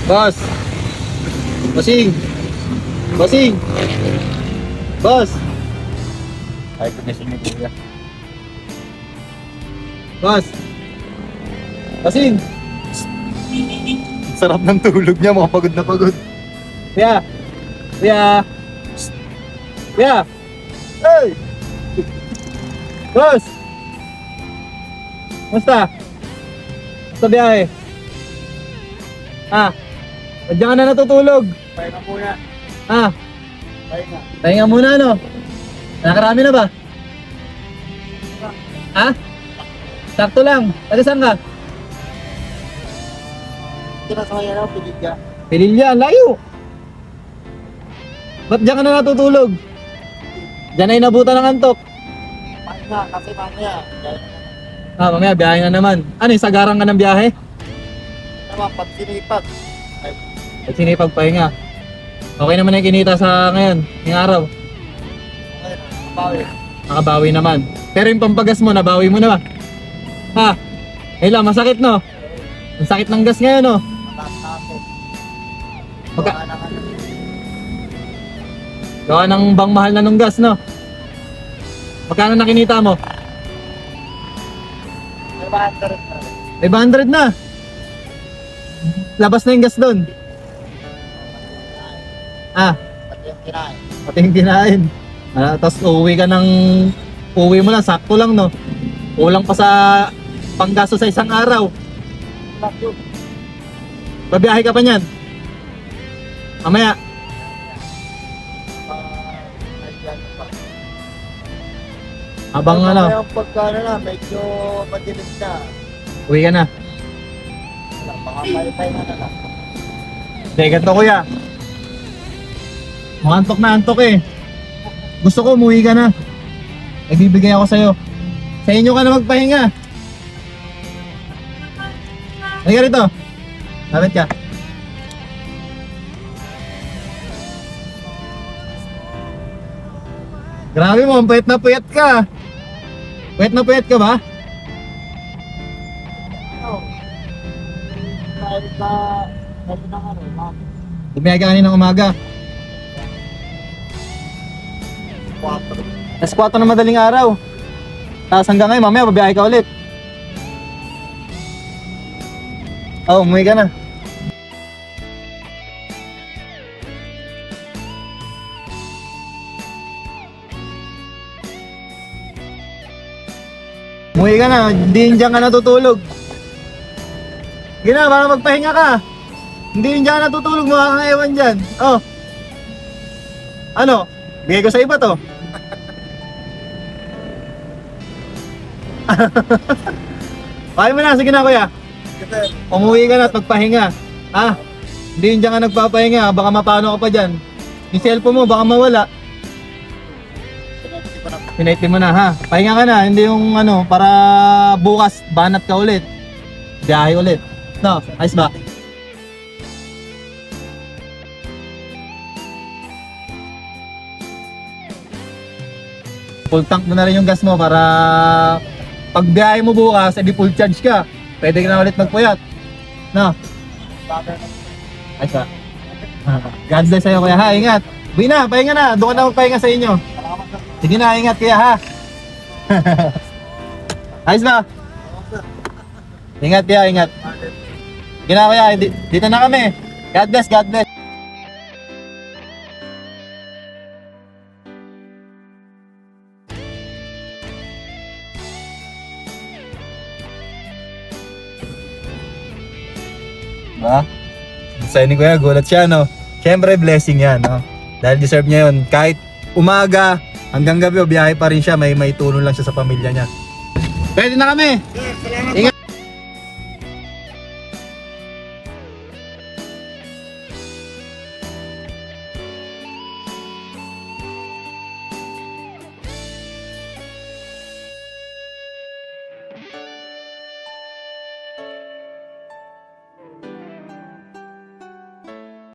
Boss. Bossing. Bossing. Boss. Ay, kumising ni Kuya. Boss. Bossing. Sarap ng tulog niya, mga pagod na pagod. Kuya. Kuya. Kuya. Hey. Boss. Musta? Musta biyahe? Ba't ka na natutulog? Pahinga muna. Pahinga. Pahinga muna, no? Nakarami na ba? Sakto lang. Taga saan ka? Kinasaya na, piligya. Pililya, layo. Ba't diyan ka na natutulog? Diyan ay nabutan ng antok. Pahinga, kasi mamaya. Mamaya biyahe na naman. Ano, sagarang ka ng biyahe? Naman, pag sinipag. At sinipagpahinga. Okay naman yung kinita sa ngayon, yung araw. Okay, nabawi. Nakabawi naman. Pero yung pampagas mo, nabawi mo na ba? Lang, masakit no? Ang sakit ng gas ngayon no? Matatapos. Magka- Gawa ng ano. Gawa ng bang mahal na nung gas no? Magkano na kinita mo? 500 na. 500 na. Labas na yung gas doon. Pati yung kinain. Pati yung kinain. Tapos uwi mo lang, sakto lang no? Kulang pa sa panggasto sa isang araw. Black yun. Babiyahe ka pa niyan. Mamaya. Nandiyan pa. Habang ano, Yung pagkano na, medyo madilim na. uwi ka na. Wala, baka pahinga na lang. Hindi, ganito kuya. Antok na antok eh. Gusto ko umuwi ka na. Ibibigay ako sa'yo. Sa inyo ka na magpahinga. Halika rito. Lapit ka. Grabe mo, puyat na puyat ka. Puyat na puyat ka ba? Ano? Dahil sa ng ano, mami. Bumiyay ka kaninang umaga. 4. Alas 4 na madaling araw. Tapos hanggang ngayon, mamaya babiyahe ka ulit. Umuwi ka na. Umuwi ka na, hindi diyan ka natutulog. Sige na, para magpahinga ka. Hindi diyan ka natutulog, mukha kang ewan dyan. Ano? Bigay ko sa iba to. Kaya mo na, sige na kuya. Kasi, Umuwi ka na at magpahinga. Hindi diyan ka nagpapahinga, baka mapano ka pa dyan. Yung cellphone mo, baka mawala. hindi pa na. Pinaitin mo na ha. Pahinga ka na, hindi yung ano, para bukas banat ka ulit. Biyahe ulit. No, ayos ba? Full tank mo na rin yung gas mo para pag biyahe mo bukas, edi full charge ka. Pwede ka na ulit magpuyat. No, Bagay na. ayos ba? God bless sa'yo kuya ha, ingat. Buwi na, pahinga na. Doon ka na magpahinga sa inyo. Salamat sir. Sige na, ingat kuya ha. Ayos ba? Ingat kuya, ingat. Sige na kuya, dito na kami. God bless, God bless. Ba? Sa ni kuya, gulat siya no. Siyempre blessing yan no. Dahil deserve niya yun. Kahit umaga hanggang gabi, biyahe pa rin siya. May tulong lang siya sa pamilya niya. Pwede na kami. Sir, salamat. Ingat.